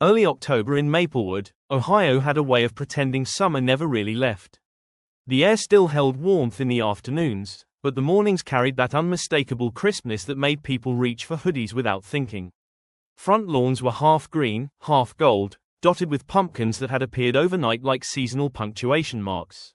Early October in Maplewood, Ohio had a way of pretending summer never really left. The air still held warmth in the afternoons, but the mornings carried that unmistakable crispness that made people reach for hoodies without thinking. Front lawns were half green, half gold, dotted with pumpkins that had appeared overnight like seasonal punctuation marks.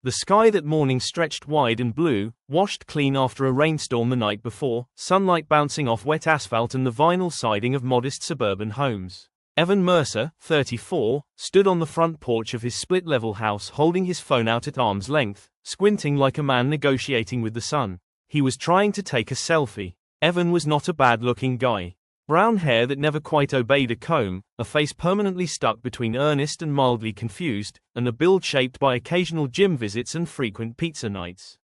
The sky that morning stretched wide and blue, washed clean after a rainstorm the night before, sunlight bouncing off wet asphalt and the vinyl siding of modest suburban homes. Evan Mercer, 34, stood on the front porch of his split-level house holding his phone out at arm's length, squinting like a man negotiating with the sun. He was trying to take a selfie. Evan was not a bad-looking guy. Brown hair that never quite obeyed a comb, a face permanently stuck between earnest and mildly confused, and a build shaped by occasional gym visits and frequent pizza nights.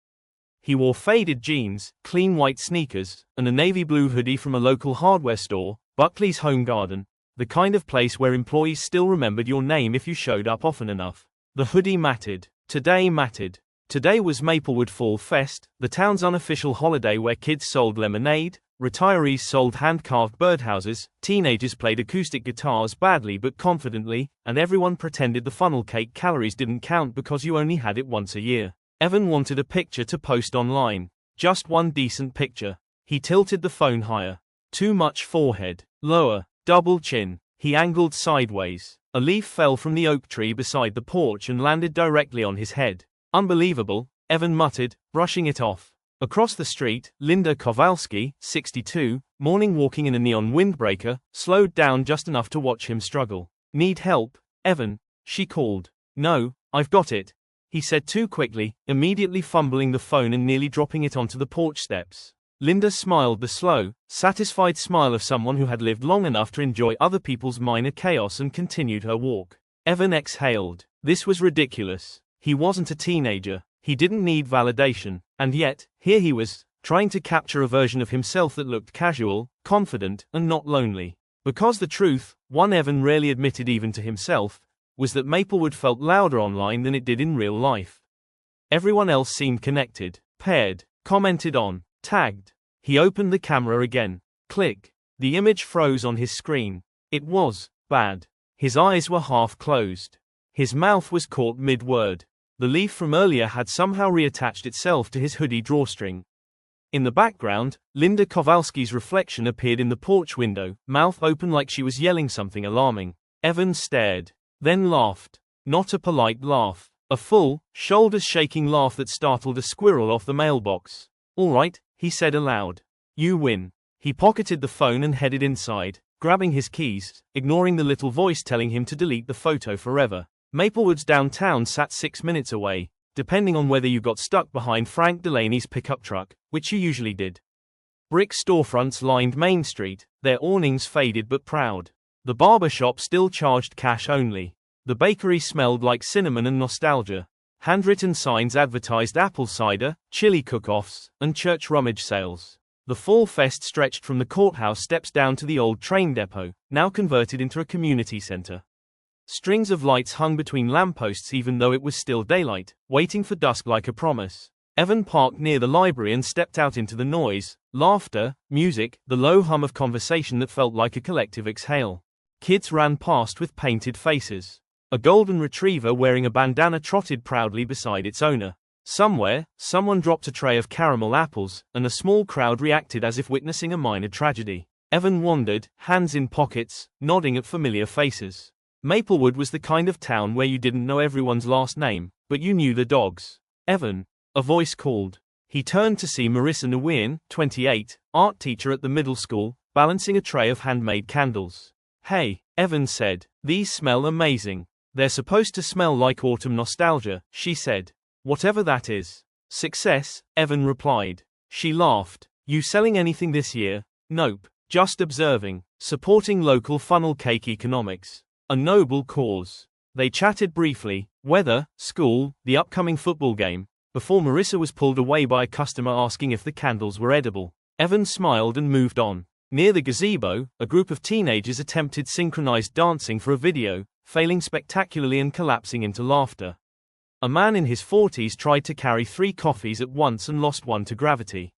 He wore faded jeans, clean white sneakers, and a navy blue hoodie from a local hardware store, Buckley's Home Garden, the kind of place where employees still remembered your name if you showed up often enough. The hoodie mattered. Today mattered. Today was Maplewood Fall Fest, the town's unofficial holiday where kids sold lemonade, retirees sold hand-carved birdhouses, teenagers played acoustic guitars badly but confidently, and everyone pretended the funnel cake calories didn't count because you only had it once a year. Evan wanted a picture to post online. Just one decent picture. He tilted the phone higher. Too much forehead. Lower. Double chin. He angled sideways. A leaf fell from the oak tree beside the porch and landed directly on his head. Unbelievable, Evan muttered, brushing it off. Across the street, Linda Kowalski, 62, morning walking in a neon windbreaker, slowed down just enough to watch him struggle. Need help, Evan? She called. No, I've got it, he said too quickly, immediately fumbling the phone and nearly dropping it onto the porch steps. Linda smiled the slow, satisfied smile of someone who had lived long enough to enjoy other people's minor chaos and continued her walk. Evan exhaled. This was ridiculous. He wasn't a teenager. He didn't need validation. And yet, here he was, trying to capture a version of himself that looked casual, confident, and not lonely. Because the truth, one Evan rarely admitted even to himself, was that Maplewood felt louder online than it did in real life. Everyone else seemed connected, paired, commented on, tagged. He opened the camera again. Click. The image froze on his screen. It was bad. His eyes were half closed. His mouth was caught mid-word. The leaf from earlier had somehow reattached itself to his hoodie drawstring. In the background, Linda Kowalski's reflection appeared in the porch window, mouth open like she was yelling something alarming. Evan stared. Then laughed. Not a polite laugh. A full, shoulders-shaking laugh that startled a squirrel off the mailbox. All right, he said aloud. You win. He pocketed the phone and headed inside, grabbing his keys, ignoring the little voice telling him to delete the photo forever. Maplewood's downtown sat 6 minutes away, depending on whether you got stuck behind Frank Delaney's pickup truck, which you usually did. Brick storefronts lined Main Street, their awnings faded but proud. The barber shop still charged cash only. The bakery smelled like cinnamon and nostalgia. Handwritten signs advertised apple cider, chili cook-offs, and church rummage sales. The Fall Fest stretched from the courthouse steps down to the old train depot, now converted into a community center. Strings of lights hung between lampposts even though it was still daylight, waiting for dusk like a promise. Evan parked near the library and stepped out into the noise, laughter, music, the low hum of conversation that felt like a collective exhale. Kids ran past with painted faces. A golden retriever wearing a bandana trotted proudly beside its owner. Somewhere, someone dropped a tray of caramel apples, and a small crowd reacted as if witnessing a minor tragedy. Evan wandered, hands in pockets, nodding at familiar faces. Maplewood was the kind of town where you didn't know everyone's last name, but you knew the dogs. Evan. A voice called. He turned to see Marissa Nguyen, 28, art teacher at the middle school, balancing a tray of handmade candles. Hey, Evan said. These smell amazing. They're supposed to smell like autumn nostalgia, she said. Whatever that is. Success, Evan replied. She laughed. You selling anything this year? Nope. Just observing. Supporting local funnel cake economics. A noble cause. They chatted briefly, weather, school, the upcoming football game, before Marissa was pulled away by a customer asking if the candles were edible. Evan smiled and moved on. Near the gazebo, a group of teenagers attempted synchronized dancing for a video, failing spectacularly and collapsing into laughter. A man in his 40s tried to carry 3 coffees at once and lost one to gravity.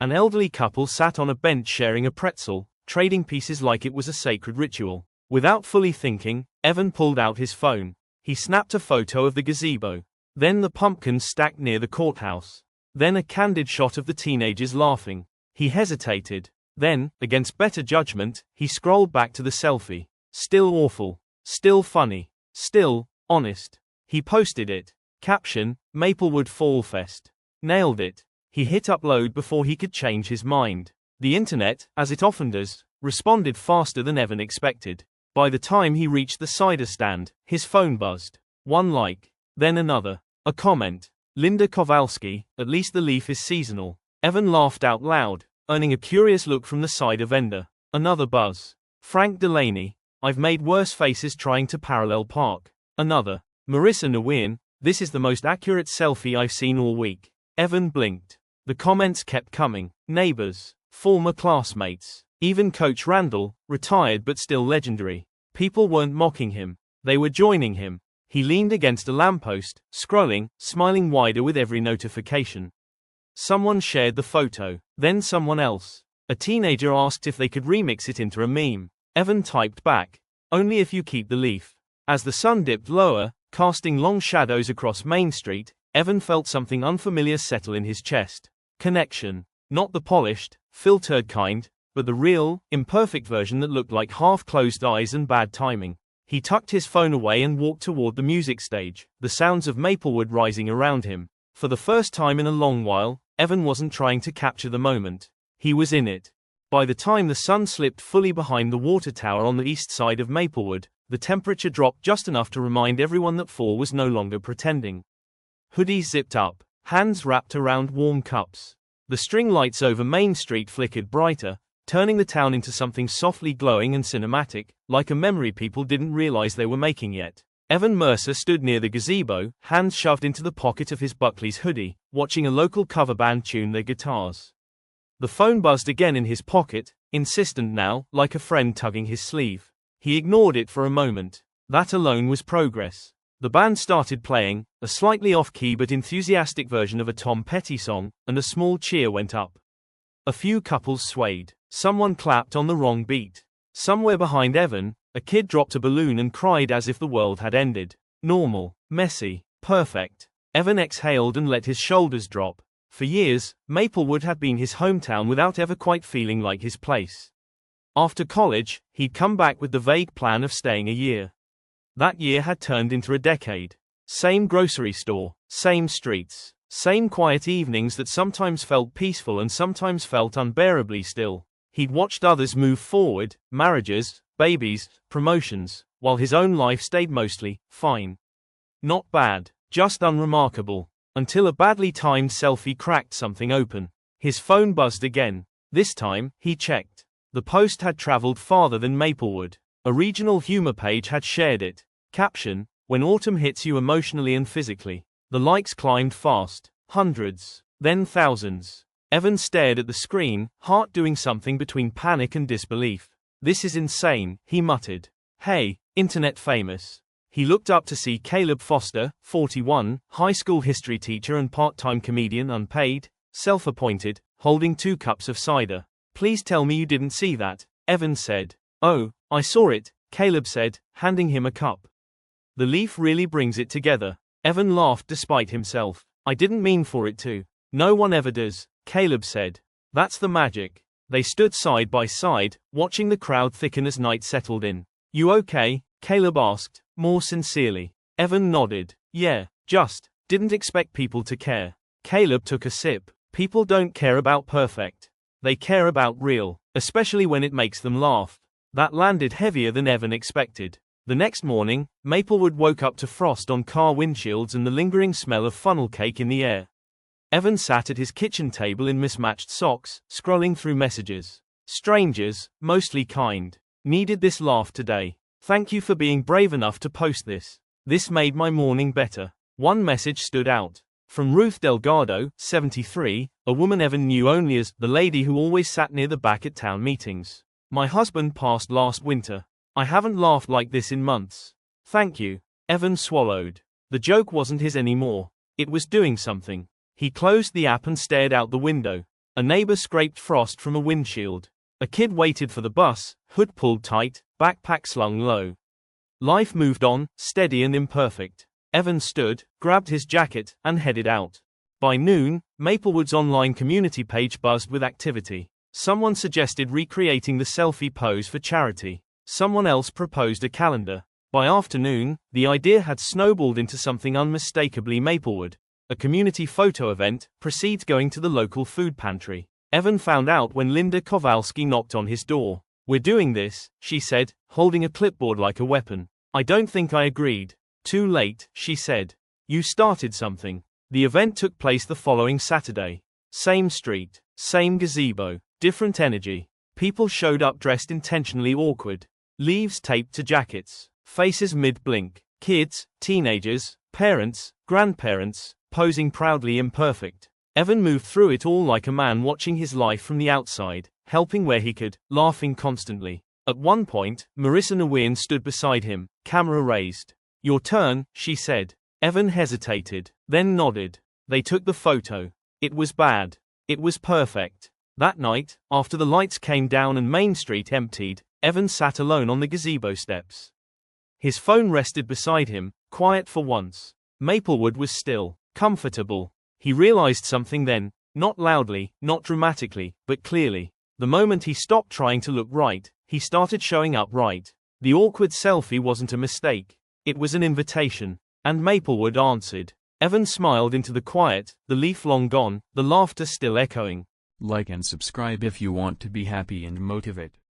An elderly couple sat on a bench sharing a pretzel, trading pieces like it was a sacred ritual. Without fully thinking, Evan pulled out his phone. He snapped a photo of the gazebo. Then the pumpkins stacked near the courthouse. Then a candid shot of the teenagers laughing. He hesitated. Then, against better judgment, he scrolled back to the selfie. Still awful. Still funny. Still honest. He posted it. Caption: Maplewood Fall Fest. Nailed it. He hit upload before he could change his mind. The internet, as it often does, responded faster than Evan expected. By the time he reached the cider stand, his phone buzzed. One like. Then another. A comment. Linda Kowalski, at least the leaf is seasonal. Evan laughed out loud, earning a curious look from the cider vendor. Another buzz. Frank Delaney. I've made worse faces trying to parallel park. Another. Marissa Nguyen. This is the most accurate selfie I've seen all week. Evan blinked. The comments kept coming. Neighbors. Former classmates. Even Coach Randall, retired but still legendary. People weren't mocking him. They were joining him. He leaned against a lamppost, scrolling, smiling wider with every notification. Someone shared the photo. Then someone else. A teenager asked if they could remix it into a meme. Evan typed back. Only if you keep the leaf. As the sun dipped lower, casting long shadows across Main Street, Evan felt something unfamiliar settle in his chest. Connection. Not the polished, filtered kind, but the real, imperfect version that looked like half-closed eyes and bad timing. He tucked his phone away and walked toward the music stage, the sounds of Maplewood rising around him. For the first time in a long while, Evan wasn't trying to capture the moment. He was in it. By the time the sun slipped fully behind the water tower on the east side of Maplewood, the temperature dropped just enough to remind everyone that fall was no longer pretending. Hoodies zipped up, hands wrapped around warm cups. The string lights over Main Street flickered brighter, turning the town into something softly glowing and cinematic, like a memory people didn't realize they were making yet. Evan Mercer stood near the gazebo, hands shoved into the pocket of his Buckley's hoodie, watching a local cover band tune their guitars. The phone buzzed again in his pocket, insistent now, like a friend tugging his sleeve. He ignored it for a moment. That alone was progress. The band started playing, a slightly off-key but enthusiastic version of a Tom Petty song, and a small cheer went up. A few couples swayed. Someone clapped on the wrong beat. Somewhere behind Evan, a kid dropped a balloon and cried as if the world had ended. Normal, messy, perfect. Evan exhaled and let his shoulders drop. For years, Maplewood had been his hometown without ever quite feeling like his place. After college, he'd come back with the vague plan of staying a year. That year had turned into a decade. Same grocery store, same streets, same quiet evenings that sometimes felt peaceful and sometimes felt unbearably still. He'd watched others move forward, marriages, babies, promotions, while his own life stayed mostly fine. Not bad, just unremarkable. Until a badly timed selfie cracked something open. His phone buzzed again. This time, he checked. The post had traveled farther than Maplewood. A regional humor page had shared it. Caption: When autumn hits you emotionally and physically. The likes climbed fast. Hundreds. Then thousands. Evan stared at the screen, heart doing something between panic and disbelief. This is insane, he muttered. Hey, internet famous. He looked up to see Caleb Foster, 41, high school history teacher and part-time comedian unpaid, self-appointed, holding 2 cups of cider. Please tell me you didn't see that, Evan said. Oh, I saw it, Caleb said, handing him a cup. The leaf really brings it together. Evan laughed despite himself. I didn't mean for it to. No one ever does, Caleb said. That's the magic. They stood side by side, watching the crowd thicken as night settled in. You okay? Caleb asked, more sincerely. Evan nodded. Yeah, just, didn't expect people to care. Caleb took a sip. People don't care about perfect. They care about real, especially when it makes them laugh. That landed heavier than Evan expected. The next morning, Maplewood woke up to frost on car windshields and the lingering smell of funnel cake in the air. Evan sat at his kitchen table in mismatched socks, scrolling through messages. Strangers, mostly kind. Needed this laugh today. Thank you for being brave enough to post this. This made my morning better. One message stood out. From Ruth Delgado, 73, a woman Evan knew only as the lady who always sat near the back at town meetings. My husband passed last winter. I haven't laughed like this in months. Thank you. Evan swallowed. The joke wasn't his anymore. It was doing something. He closed the app and stared out the window. A neighbor scraped frost from a windshield. A kid waited for the bus, hood pulled tight, backpack slung low. Life moved on, steady and imperfect. Evan stood, grabbed his jacket, and headed out. By noon, Maplewood's online community page buzzed with activity. Someone suggested recreating the selfie pose for charity. Someone else proposed a calendar. By afternoon, the idea had snowballed into something unmistakably Maplewood. A community photo event precedes going to the local food pantry. Evan found out when Linda Kowalski knocked on his door. "We're doing this," she said, holding a clipboard like a weapon. "I don't think I agreed." "Too late," she said. "You started something." The event took place the following Saturday. Same street, same gazebo, different energy. People showed up dressed intentionally awkward. Leaves taped to jackets, faces mid-blink. Kids, teenagers, parents, grandparents, posing proudly imperfect. Evan moved through it all like a man watching his life from the outside, helping where he could, laughing constantly. At one point, Marissa Nguyen stood beside him, camera raised. "Your turn," she said. Evan hesitated, then nodded. They took the photo. It was bad. It was perfect. That night, after the lights came down and Main Street emptied, Evan sat alone on the gazebo steps. His phone rested beside him, quiet for once. Maplewood was still, comfortable. He realized something then, not loudly, not dramatically, but clearly. The moment he stopped trying to look right, he started showing up right. The awkward selfie wasn't a mistake. It was an invitation. And Maplewood answered. Evan smiled into the quiet, the leaf long gone, the laughter still echoing. Like and subscribe if you want to be happy and motivate.